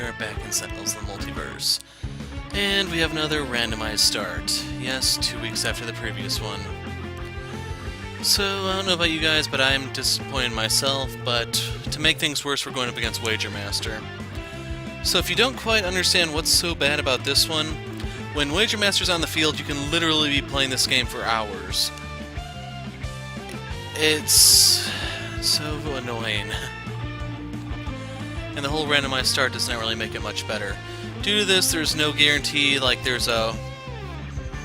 are back in Sentinels in the Multiverse. And we have another randomized start. Yes, 2 weeks after the previous one. So, I don't know about you guys, but I'm disappointed myself, but to make things worse, we're going up against Wager Master. So if you don't quite understand what's so bad about this one, when Wager Master's on the field, you can literally be playing this game for hours. It's so annoying. And the whole randomized start does not really make it much better. Due to this, there's no guarantee, like there's a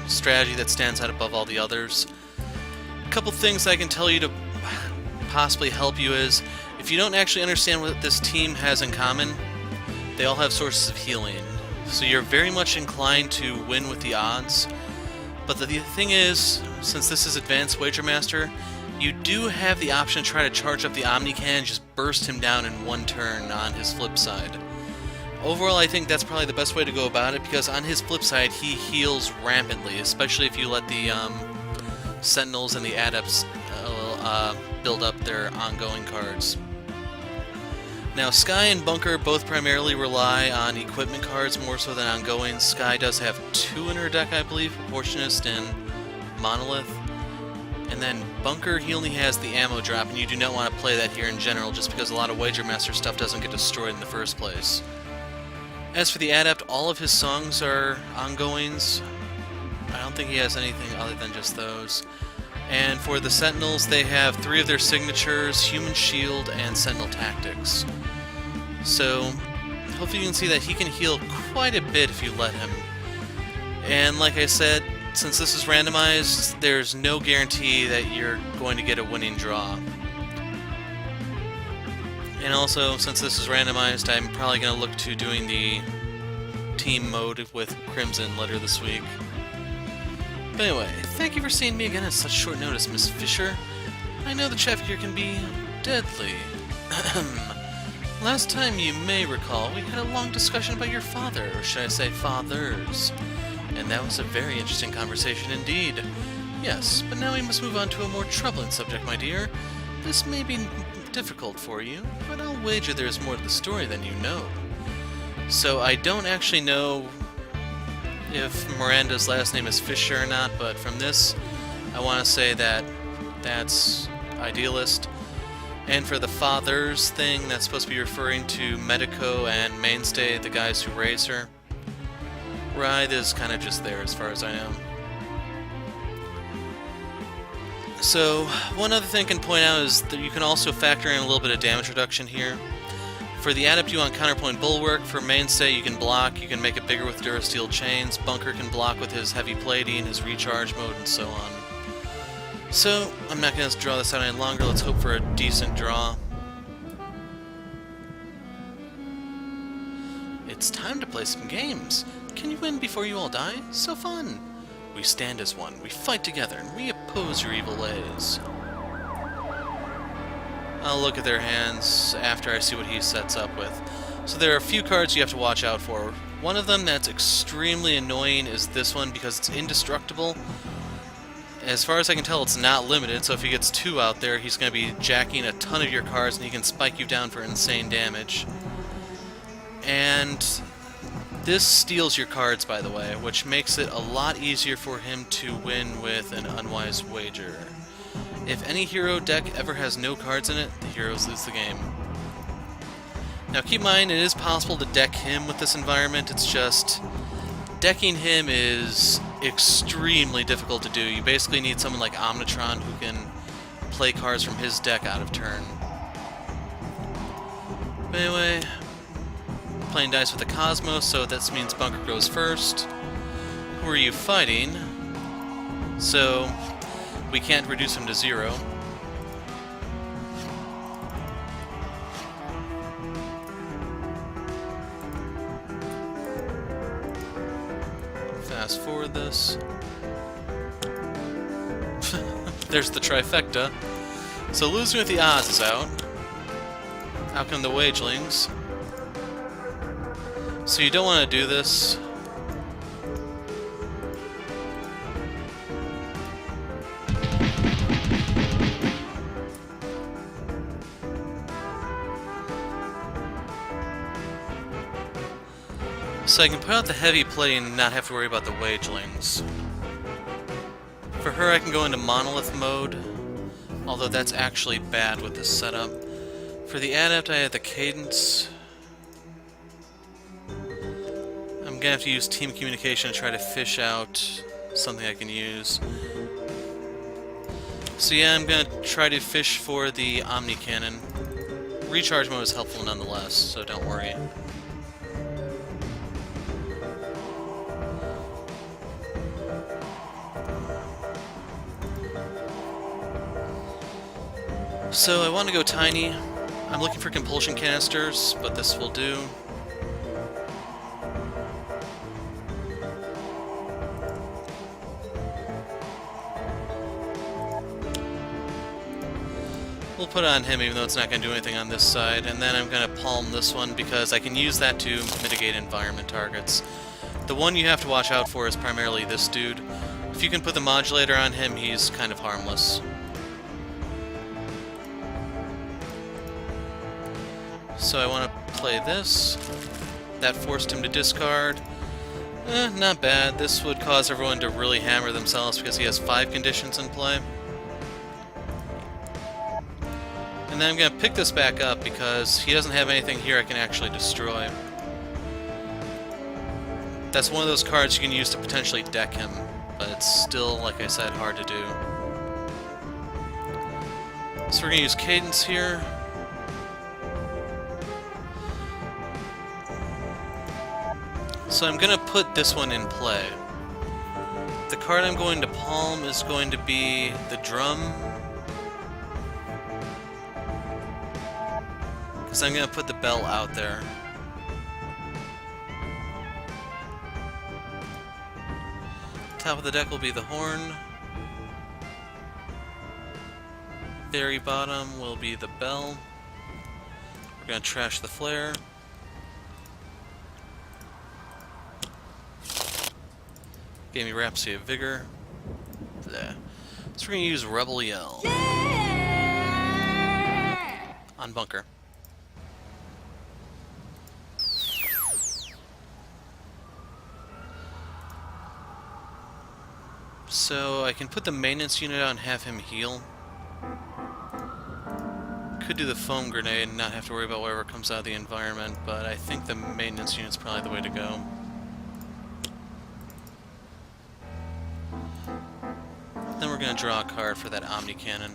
strategy that stands out above all the others. A couple things I can tell you to possibly help you is, if you don't actually understand what this team has in common, they all have sources of healing. So you're very much inclined to win with the odds. But the thing is, since this is Advanced Wager Master, you do have the option to try to charge up the Omni Cannon and just burst him down in one turn on his flip side. Overall, I think that's probably the best way to go about it, because on his flip side, he heals rampantly, especially if you let the Sentinels and the Adepts build up their ongoing cards. Now, Sky and Bunker both primarily rely on equipment cards more so than ongoing. Sky does have 2 in her deck, I believe, Proportionist and Monolith. And then Bunker, he only has the ammo drop, and you do not want to play that here in general, just because a lot of Wager Master stuff doesn't get destroyed in the first place. As for the Adept, all of his songs are ongoings. I don't think he has anything other than just those. And for the Sentinels, they have 3 of their signatures, Human Shield and Sentinel Tactics. So, hopefully you can see that he can heal quite a bit if you let him. And like I said, since this is randomized, there's no guarantee that you're going to get a winning draw. And also, since this is randomized, I'm probably going to look to doing the team mode with Crimson later this week. But anyway, thank you for seeing me again at such short notice, Miss Fisher. I know the traffic here can be deadly. Last time, you may recall, we had a long discussion about your father, or should I say fathers. And that was a very interesting conversation indeed. Yes, but now we must move on to a more troubling subject, my dear. This may be difficult for you, but I'll wager there's more to the story than you know. So I don't actually know if Miranda's last name is Fisher or not, but from this, I want to say that that's Idealist. And for the fathers thing, that's supposed to be referring to Medico and Mainstay, the guys who raise her. Writhe is kind of just there as far as I know. So, one other thing I can point out is that you can also factor in a little bit of damage reduction here. For the Adept, you want Counterpoint Bulwark. For Mainstay, you can block. You can make it bigger with Durasteel Chains. Bunker can block with his Heavy Plating, his Recharge mode, and so on. So, I'm not going to draw this out any longer. Let's hope for a decent draw. It's time to play some games. Can you win before you all die? So fun! We stand as one, we fight together, and we oppose your evil ways. I'll look at their hands after I see what he sets up with. So there are a few cards you have to watch out for. One of them that's extremely annoying is this one because it's indestructible. As far as I can tell, it's not limited, so if he gets 2 out there, he's going to be jacking a ton of your cards, and he can spike you down for insane damage. And this steals your cards, by the way, which makes it a lot easier for him to win with an unwise wager. If any hero deck ever has no cards in it, the heroes lose the game. Now keep in mind, it is possible to deck him with this environment, it's just decking him is extremely difficult to do. You basically need someone like Omnitron who can play cards from his deck out of turn. But anyway, playing dice with the Cosmos, so that means Bunker goes first. Who are you fighting? So, we can't reduce him to 0. Fast forward this. There's the trifecta. So losing with the odds is out. Out come the wagelings. So you don't want to do this. So I can put out the heavy play and not have to worry about the wagelings. For her, I can go into monolith mode, although that's actually bad with this setup. For the adept, I have the cadence. I'm gonna have to use team communication to try to fish out something I can use. So yeah, I'm gonna try to fish for the Omni Cannon. Recharge mode is helpful nonetheless, so don't worry. So I want to go tiny. I'm looking for compulsion canisters, but this will do. We'll put it on him even though it's not going to do anything on this side, and then I'm going to palm this one because I can use that to mitigate environment targets. The one you have to watch out for is primarily this dude. If you can put the modulator on him, he's kind of harmless. So I want to play this. That forced him to discard. Not bad. This would cause everyone to really hammer themselves because he has 5 conditions in play. And then I'm going to pick this back up because he doesn't have anything here I can actually destroy. That's one of those cards you can use to potentially deck him, but it's still, like I said, hard to do. So we're going to use Cadence here. So I'm going to put this one in play. The card I'm going to palm is going to be the Drum. Because I'm going to put the Bell out there. Top of the deck will be the Horn. Very bottom will be the Bell. We're going to trash the Flare. Gave me Rhapsody of Vigor. Bleh. So we're going to use Rebel Yell. Yeah! On Bunker. So I can put the maintenance unit out and have him heal. Could do the foam grenade and not have to worry about whatever comes out of the environment, but I think the maintenance unit's probably the way to go. Then we're going to draw a card for that Omni Cannon.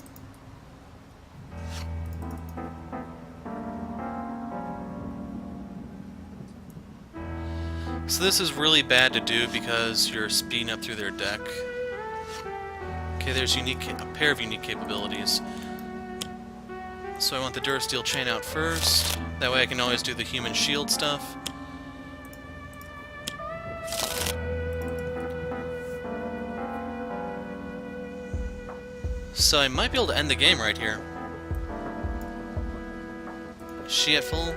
So this is really bad to do because you're speeding up through their deck. Okay, there's a pair of unique capabilities. So I want the Durasteel Chain out first. That way I can always do the human shield stuff. So I might be able to end the game right here. Is she at full?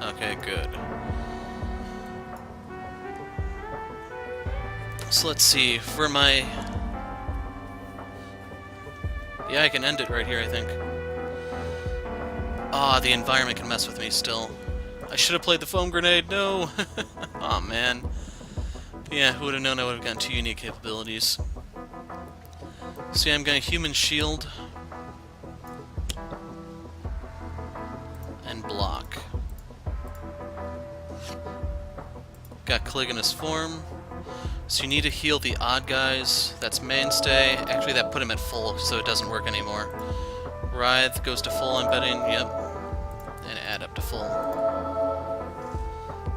Okay, good. So let's see, for my... Yeah, I can end it right here, I think. Ah, the environment can mess with me still. I should have played the foam grenade, no! Aw, man. Yeah, who would have known I would have gotten 2 unique capabilities. So yeah, I'm going to human shield. And block. Got Caligula's form. So you need to heal the odd guys. That's Mainstay. Actually, that put him at full, so it doesn't work anymore. Writhe goes to full, I'm betting. Yep. And add up to full.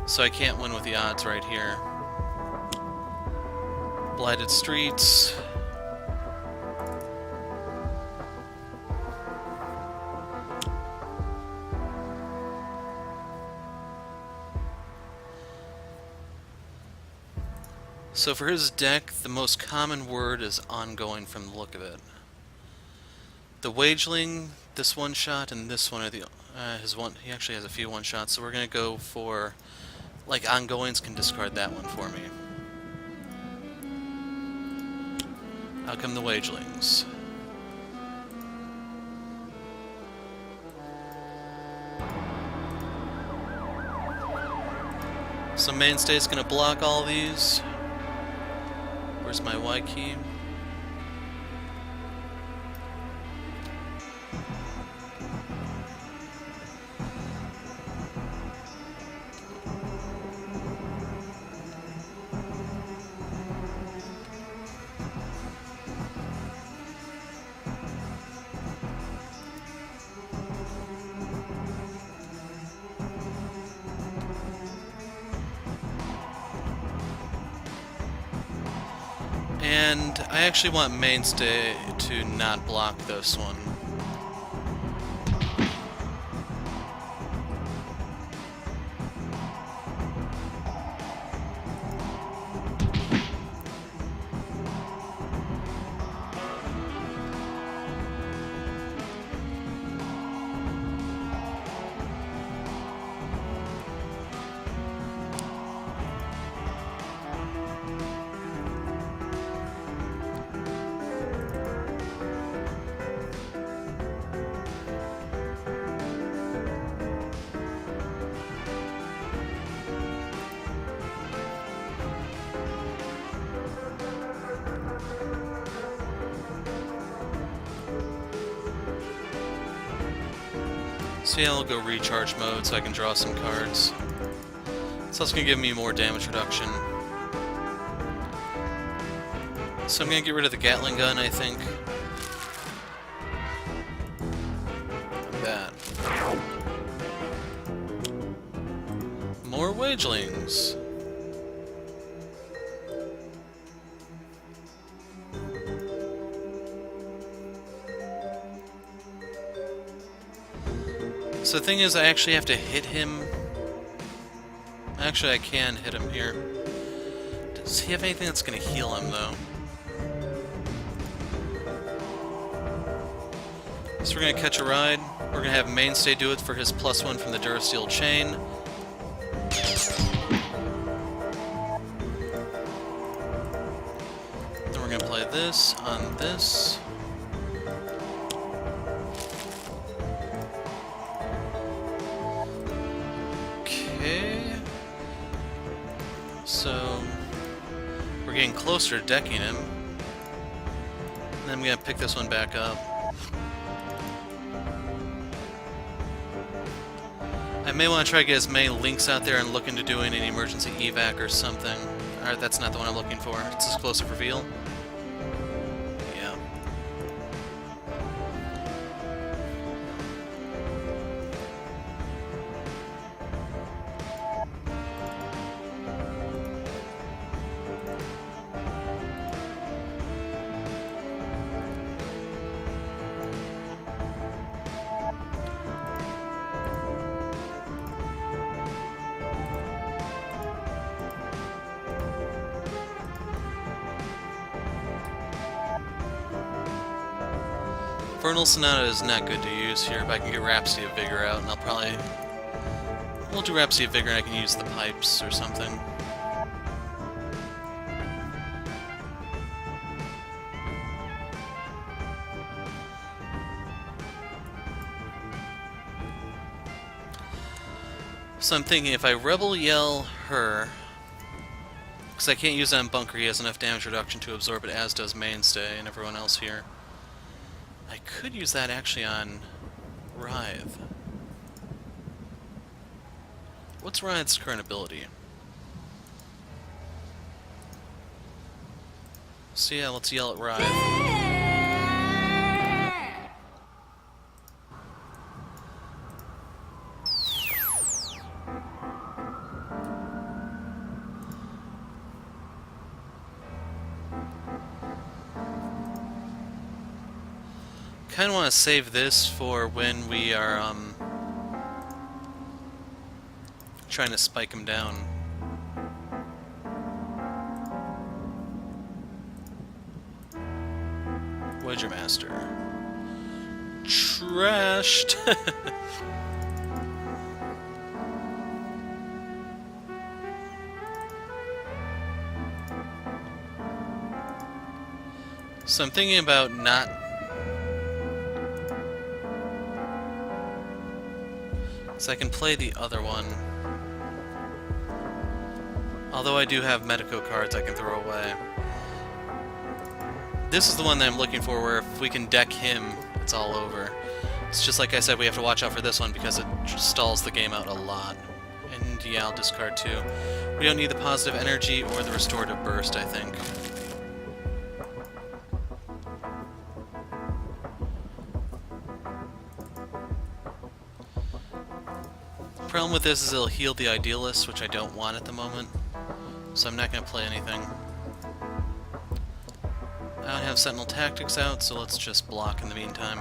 So I can't win with the odds right here. Blighted Streets. So for his deck, the most common word is ongoing from the look of it. The Wageling, this one shot, and this one are the his one. He actually has a few one shots, so we're gonna go for like ongoings. Can discard that one for me. Out come the Wagelings. So Mainstay's gonna block all these. Where's my Y key? And I actually want Mainstay to not block this one. So yeah, I'll go recharge mode so I can draw some cards. So that's going to give me more damage reduction. So I'm going to get rid of the Gatling gun, I think. That. More wagelings. So the thing is, I actually have to hit him. Actually, I can hit him here. Does he have anything that's going to heal him, though? So we're going to catch a ride. We're going to have Mainstay do it for his +1 from the Durasteel Chain. Then we're going to play this on this. So we're getting closer to decking him. And then I'm going to pick this one back up. I may want to try to get as many links out there and look into doing an emergency evac or something. Alright, that's not the one I'm looking for. It's explosive reveal. Yeah. Infernal Sonata is not good to use here, but I can get Rhapsody of Vigor out, and I'll probably... We'll do Rhapsody of Vigor and I can use the pipes or something. So I'm thinking if I Rebel Yell her... Because I can't use that on Bunker, he has enough damage reduction to absorb it, as does Mainstay and everyone else here. I could use that actually on Writhe. What's Writhe's current ability? So yeah, let's yell at Writhe. Kind of want to save this for when we are trying to spike him down. Wedger Master. Trashed. So I'm thinking about not... So I can play the other one. Although I do have Medico cards I can throw away. This is the one that I'm looking for, where if we can deck him, it's all over. It's just like I said, we have to watch out for this one because it stalls the game out a lot. And yeah, I'll discard 2. We don't need the positive energy or the restorative burst, I think. The problem with this is it'll heal the Idealist, which I don't want at the moment. So I'm not going to play anything. I don't have Sentinel Tactics out, so let's just block in the meantime.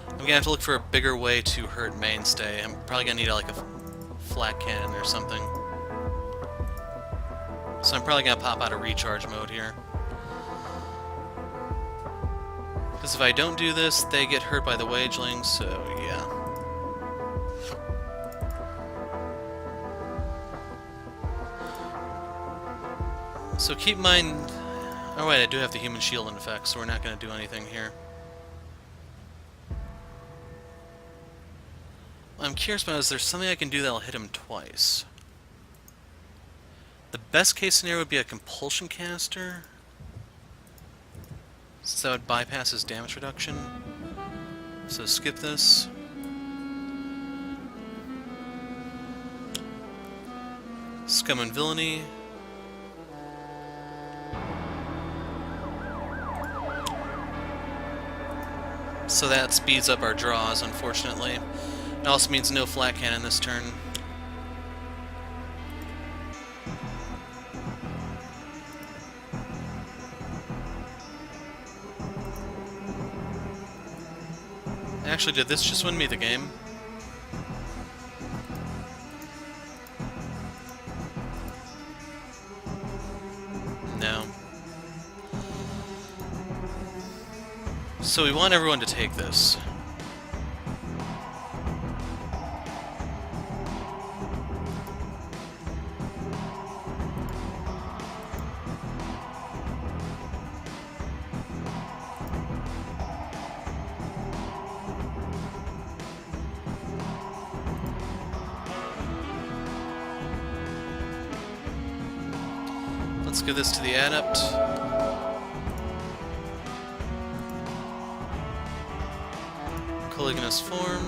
I'm going to have to look for a bigger way to hurt Mainstay. I'm probably going to need like a flat cannon or something. So I'm probably going to pop out of recharge mode here. Because if I don't do this, they get hurt by the Wagelings, so yeah. So keep in mind... Oh wait, I do have the human shield in effect, so we're not going to do anything here. What I'm curious about is there something I can do that'll hit him twice. The best case scenario would be a compulsion caster, since that would bypass his damage reduction. So skip this. Scum and Villainy. So that speeds up our draws, unfortunately. It also means no flat cannon this turn. Actually, did this just win me the game? No. So we want everyone to take this. Let's give this to the Adept. Polygonous form.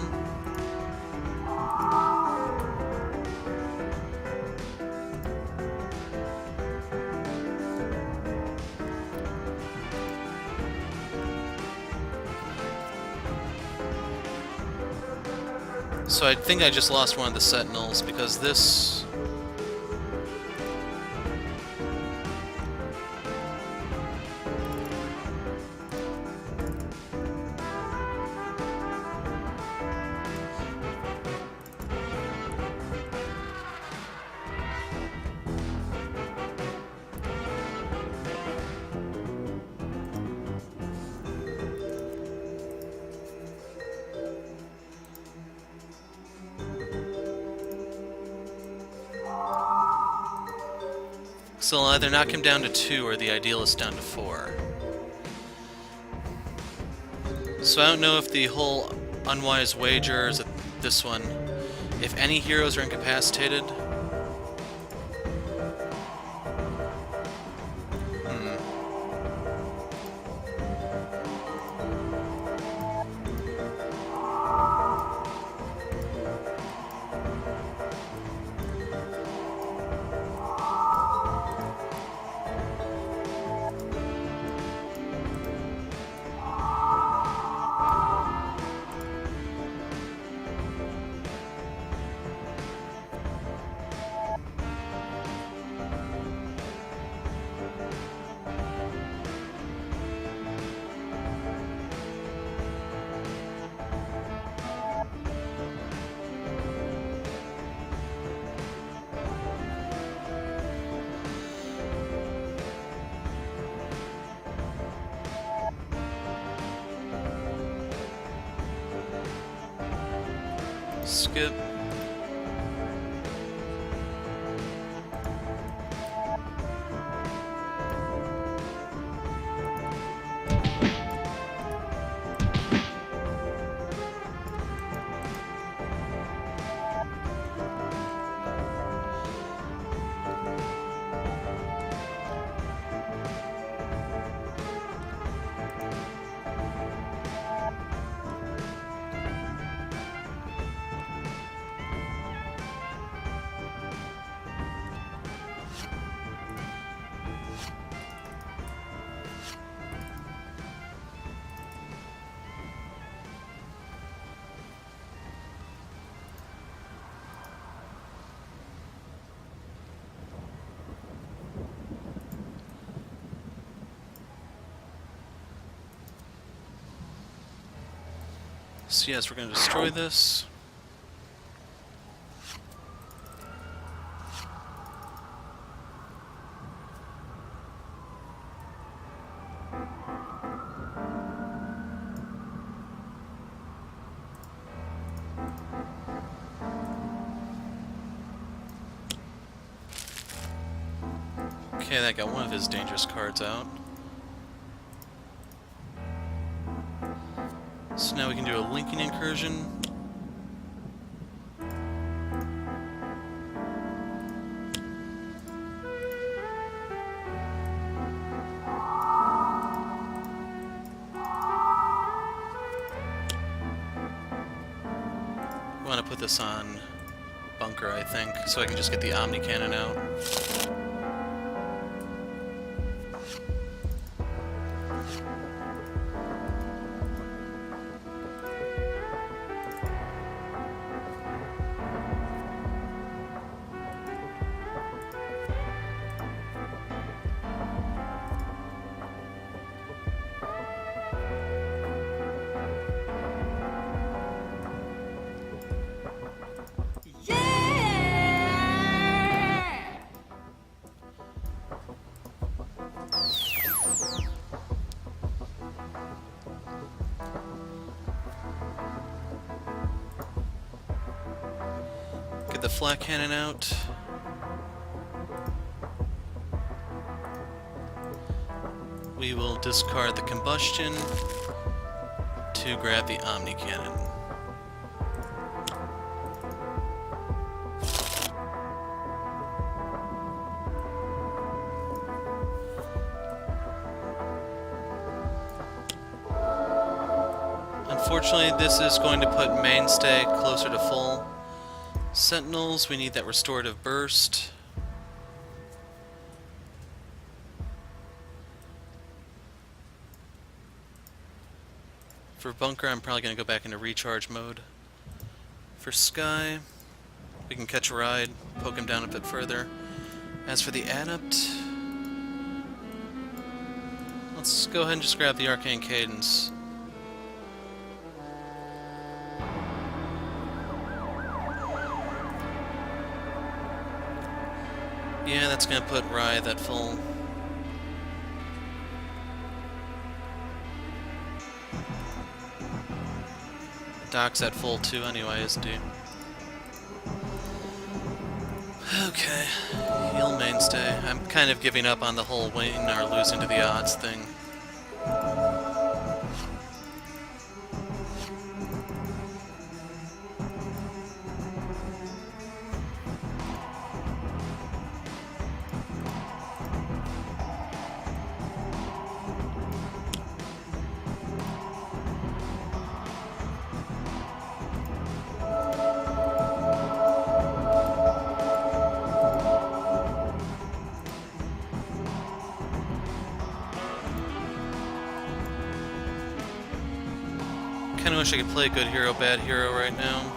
So I think I just lost one of the Sentinels because this... So I'll either knock him down to 2 or the Idealist down to 4. So I don't know if the whole unwise wager is this one. If any heroes are incapacitated... Skip. So yes, we're going to destroy this. Okay, that got one of his dangerous cards out. So now we can do a linking incursion. We want to put this on bunker, I think, so I can just get the Omni Cannon out. Get the flat cannon out. We will discard the combustion to grab the Omni Cannon. Unfortunately, this is going to put Mainstay closer to full. Sentinels, we need that restorative burst. For bunker, I'm probably going to go back into recharge mode. For Sky, we can catch a ride, poke him down a bit further. As for the adept, let's go ahead and just grab the Arcane Cadence. Yeah, that's going to put Writhe at full. Doc's at full too anyway, isn't he? Okay, heal Mainstay. I'm kind of giving up on the whole win or losing to the odds thing. I wish I could play good hero, bad hero right now.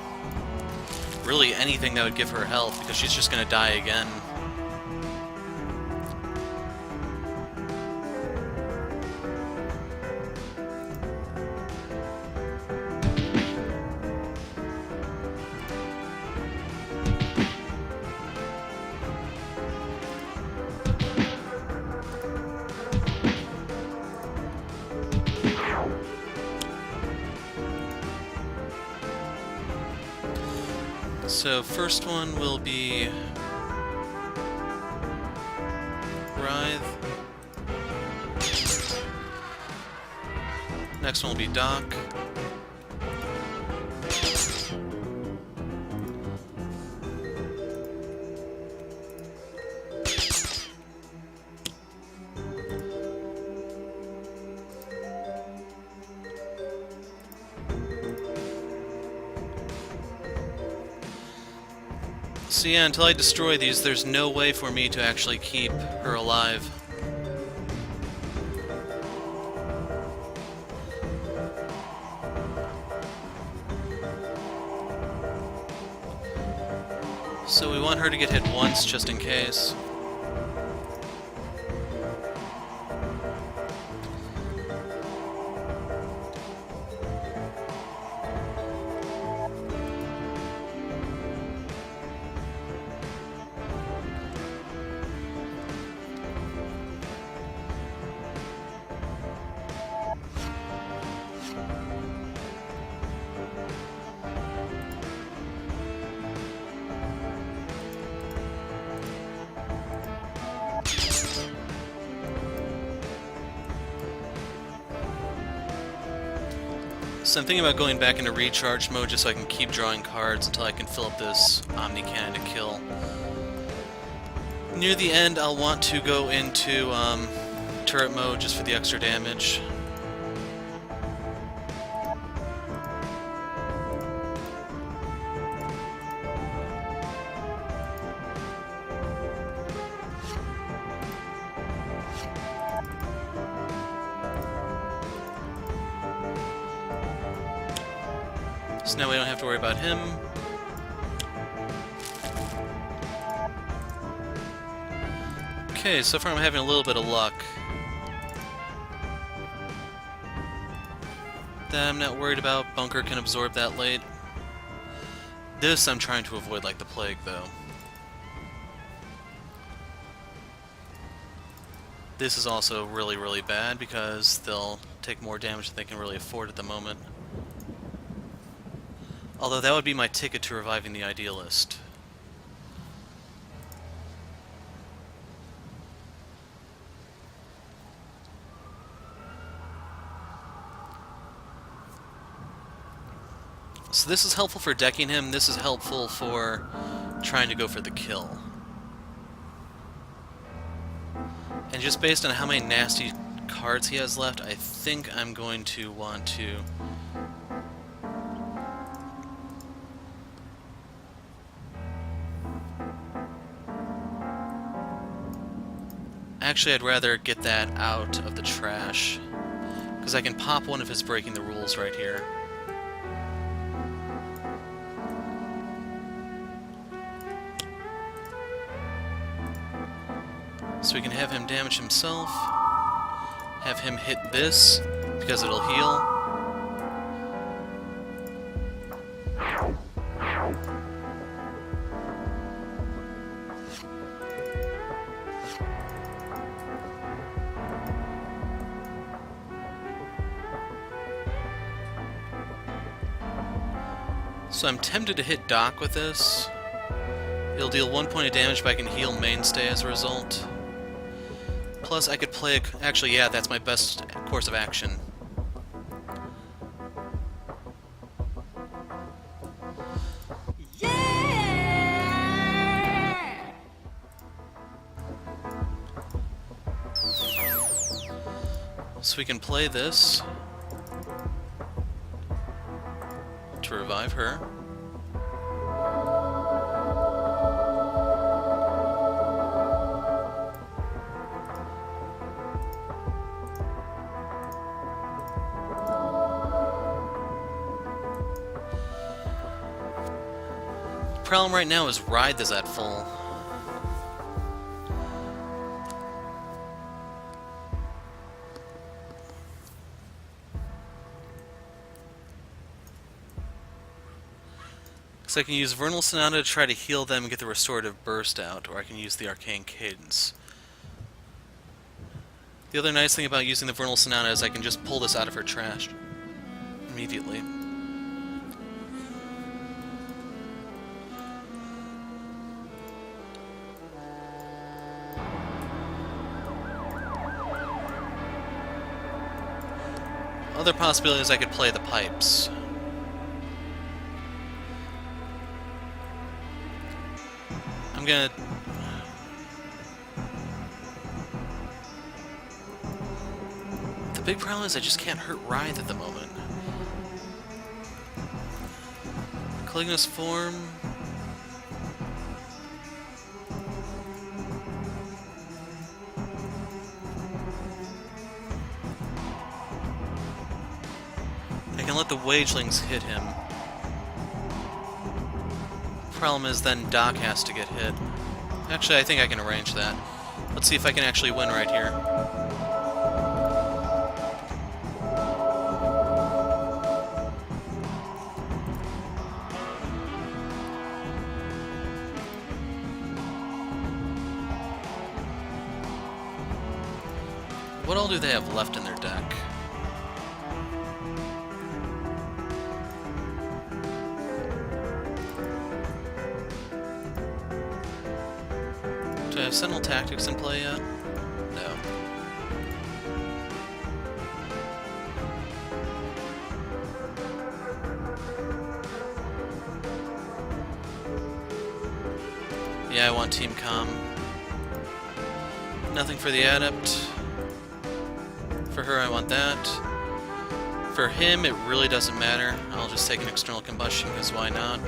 Really anything that would give her health, because she's just gonna die again. So first one will be Writhe. Next one will be Doc. So yeah, until I destroy these, there's no way for me to actually keep her alive. So we want her to get hit once, just in case. So I'm thinking about going back into recharge mode just so I can keep drawing cards until I can fill up this Omni Cannon to kill. Near the end, I'll want to go into turret mode just for the extra damage. So now we don't have to worry about him. Okay, so far I'm having a little bit of luck. That I'm not worried about. Bunker can absorb that late. This I'm trying to avoid like the plague, though. This is also really, really bad because they'll take more damage than they can really afford at the moment. Although that would be my ticket to reviving the Idealist. So this is helpful for decking him, this is helpful for trying to go for the kill. And just based on how many nasty cards he has left, I think I'm going to want to... Actually, I'd rather get that out of the trash, because I can pop one of his breaking the rules right here. So we can have him damage himself, have him hit this, because it'll heal. So I'm tempted to hit Doc with this. It'll deal 1 point of damage, but I can heal Mainstay as a result. Plus, I could play a... Actually, yeah, that's my best course of action. Yeah! So we can play this to revive her. Problem right now is Writhe is at full. So I can use Vernal Sonata to try to heal them and get the Restorative Burst out, or I can use the Arcane Cadence. The other nice thing about using the Vernal Sonata is I can just pull this out of her trash immediately. Other possibility is I could play the pipes. I'm gonna... The big problem is I just can't hurt Writhe at the moment. Caligna's form... I can let the Wagelings hit him. Problem is then Doc has to get hit. Actually, I think I can arrange that. Let's see if I can actually win right here. What all do they have left in their deck? Do I have Sentinel Tactics in play yet? No. Yeah, I want Team Com. Nothing for the Adept. For her, I want that. For him, it really doesn't matter. I'll just take an external combustion, because why not?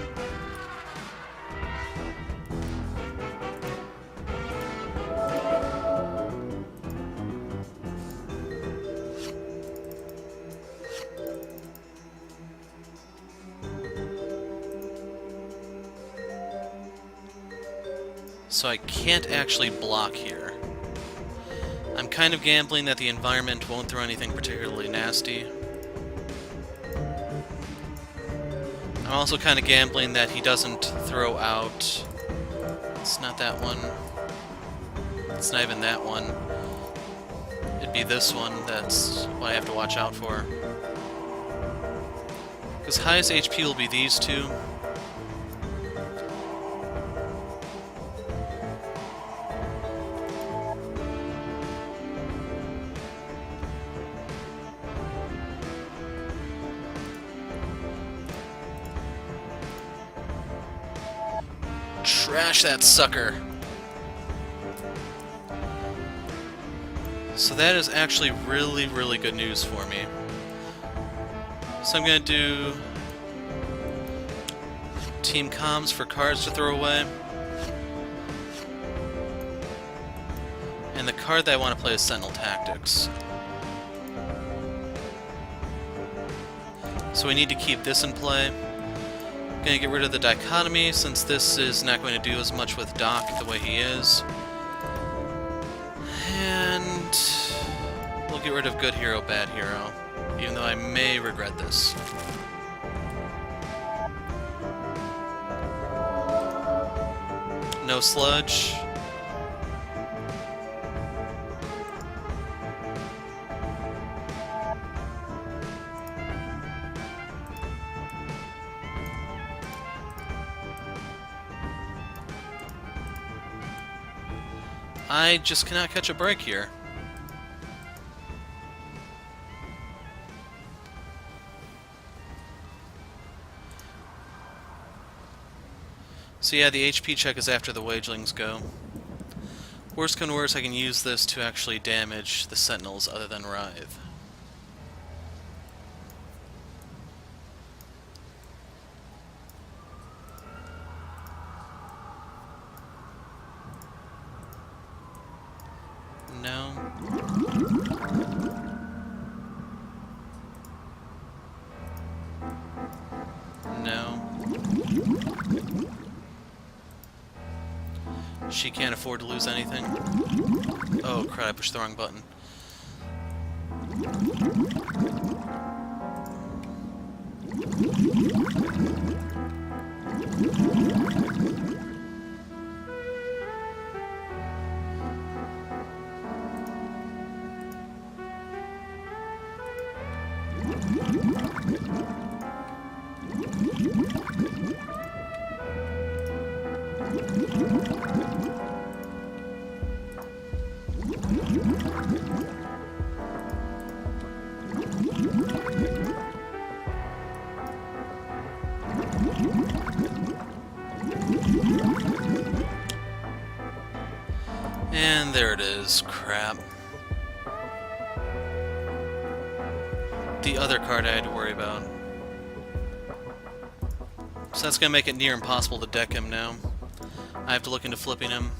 So I can't actually block here. I'm kind of gambling that the environment won't throw anything particularly nasty. I'm also kind of gambling that he doesn't throw out... It's not that one. It's not even that one. It'd be this one that's what I have to watch out for. Because highest HP will be these two. Trash that sucker. So that is actually really, really good news for me. So I'm going to do Team Comms for cards to throw away. And the card that I want to play is Sentinel Tactics. So we need to keep this in play. Gonna get rid of the dichotomy, since this is not going to do as much with Doc the way he is. And we'll get rid of good hero, bad hero, even though I may regret this. No sludge. I just cannot catch a break here. So yeah, the HP check is after the wagelings go. Worst come to worst, I can use this to actually damage the Sentinels other than Writhe. No. No. She can't afford to lose anything. Oh crap, I pushed the wrong button. And there it is. Crap. The other card I had to worry about. So that's going to make it near impossible to deck him now. I have to look into flipping him.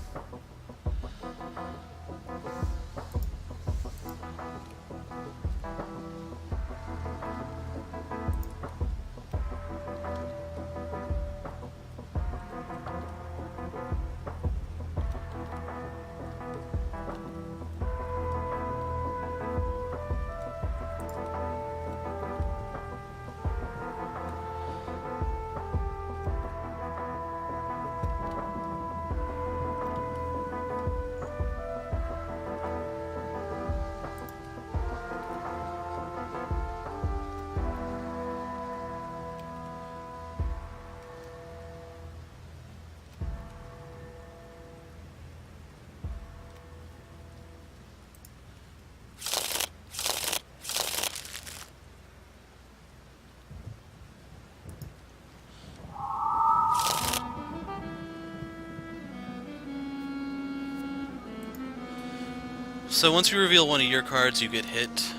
So once you reveal one of your cards, you get hit.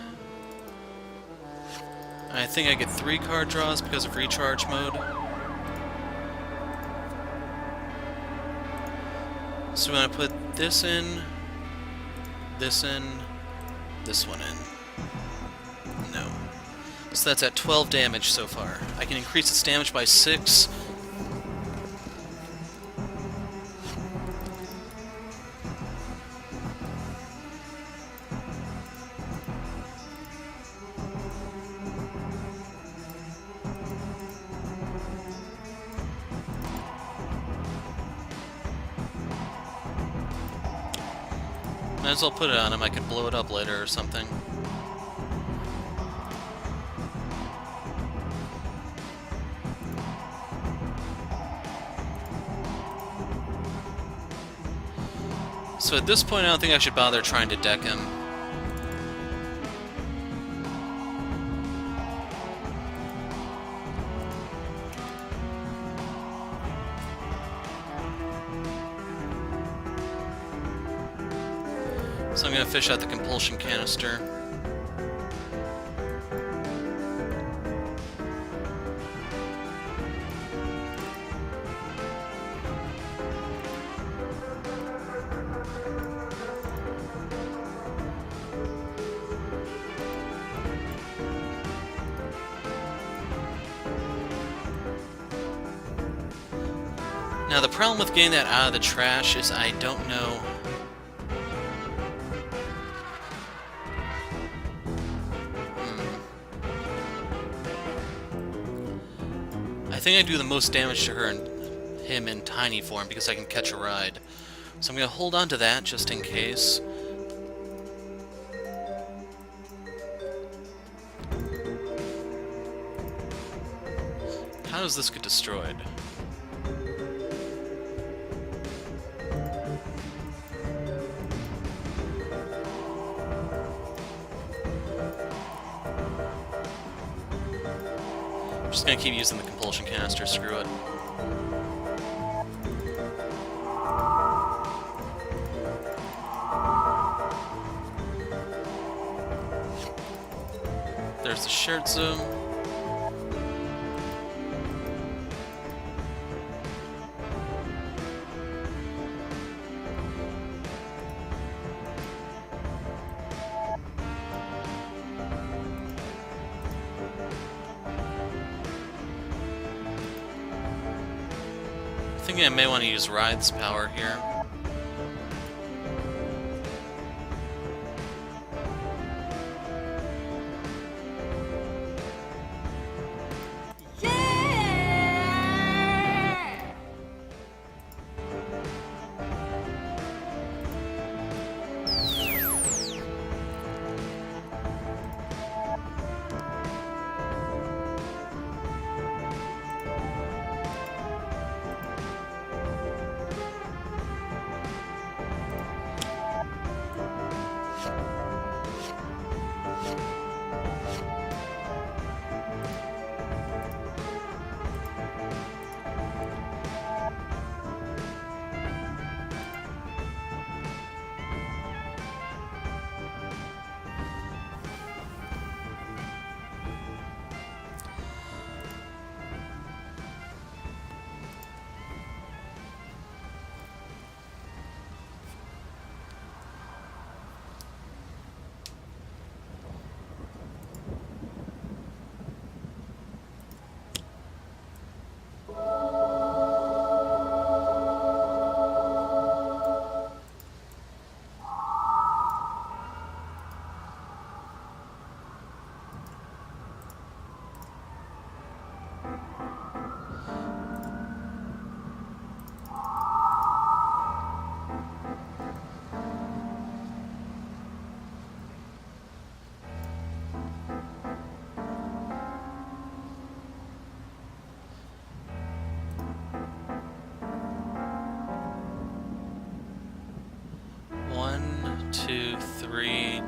I think I get 3 card draws because of recharge mode. So we want to put this in, this one in. No. So that's at 12 damage so far. I can increase its damage by 6. Might as well put it on him. I could blow it up later or something. So at this point, I don't think I should bother trying to deck him. So I'm going to fish out the compulsion canister. Now the problem with getting that out of the trash is I don't know. I think I do the most damage to him in tiny form because I can catch a ride. So I'm going to hold on to that just in case. How does this get destroyed? I'm just gonna keep using the compulsion canister, screw it. There's the shared zone. I think I may want to use Writhe's power here.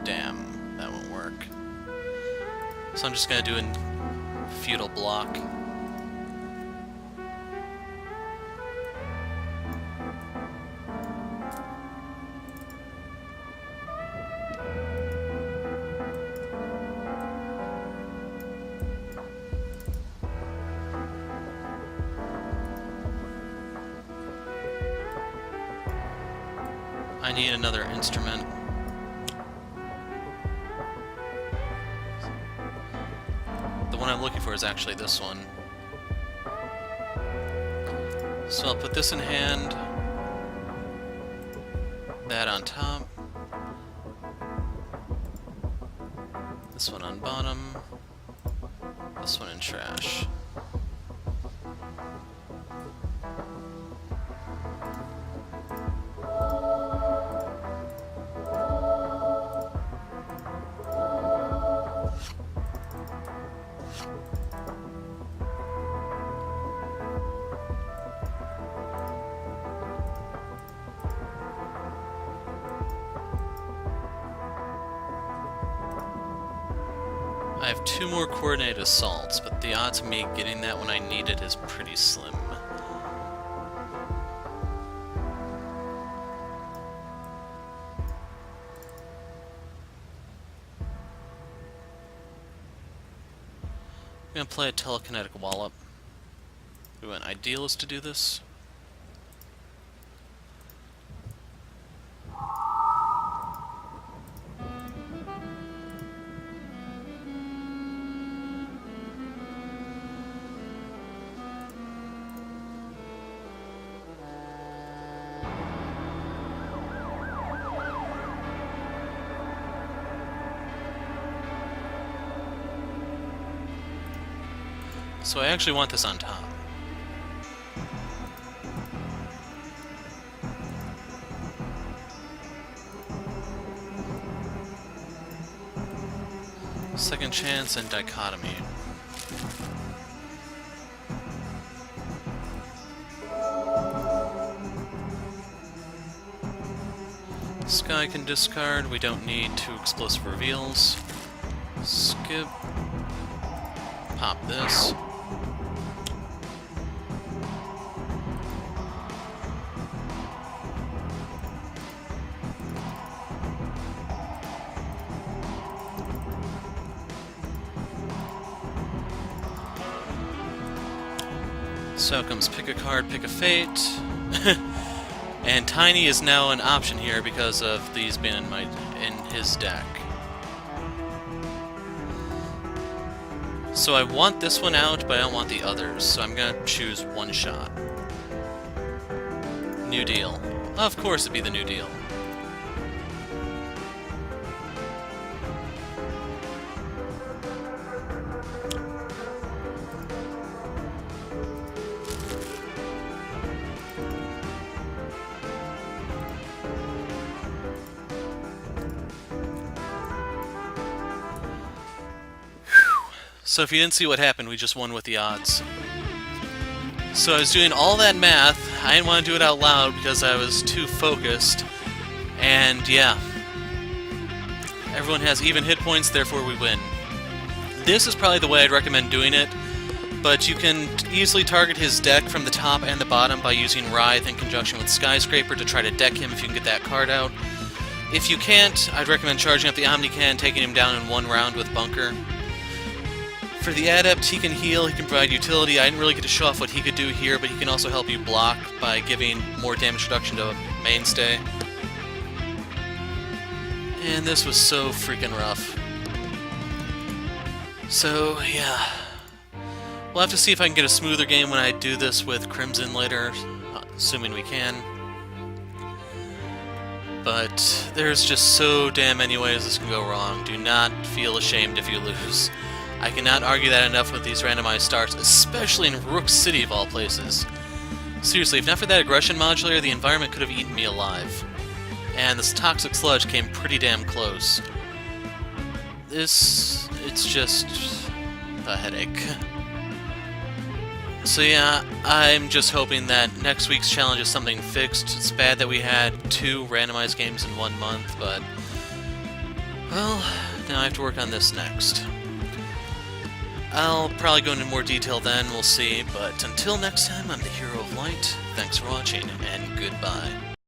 Damn, that won't work. So I'm just gonna do a feudal block. I need another instrument. The one I'm looking for is actually this one. So I'll put this in hand, that on top, this one on bottom, this one in trash. I have 2 more coordinated assaults, but the odds of me getting that when I need it is pretty slim. I'm gonna play a telekinetic wallop. We went Idealist to do this. So I actually want this on top. Second chance and dichotomy. Sky can discard, we don't need 2 explosive reveals. Skip. Pop this. So comes pick a card, pick a fate. And Tiny is now an option here because of these being in his deck. So I want this one out, but I don't want the others, so I'm gonna choose one shot. New Deal. Of course it'd be the New Deal. So if you didn't see what happened, we just won with the odds. So I was doing all that math. I didn't want to do it out loud because I was too focused. And yeah. Everyone has even hit points, therefore we win. This is probably the way I'd recommend doing it. But you can easily target his deck from the top and the bottom by using Writhe in conjunction with Skyscraper to try to deck him if you can get that card out. If you can't, I'd recommend charging up the Omnican, taking him down in 1 round with Bunker. For the Adept, he can heal, he can provide utility. I didn't really get to show off what he could do here, but he can also help you block by giving more damage reduction to Mainstay. And this was so freaking rough. So, yeah. We'll have to see if I can get a smoother game when I do this with Crimson later, assuming we can. But there's just so damn many ways this can go wrong. Do not feel ashamed if you lose. I cannot argue that enough with these randomized starts, especially in Rook City of all places. Seriously, if not for that aggression modulator, the environment could have eaten me alive. And this toxic sludge came pretty damn close. It's just a headache. So yeah, I'm just hoping that next week's challenge is something fixed. It's bad that we had 2 randomized games in 1 month, but... well, now I have to work on this next. I'll probably go into more detail then, we'll see, but until next time, I'm the Hero of Light, thanks for watching, and goodbye.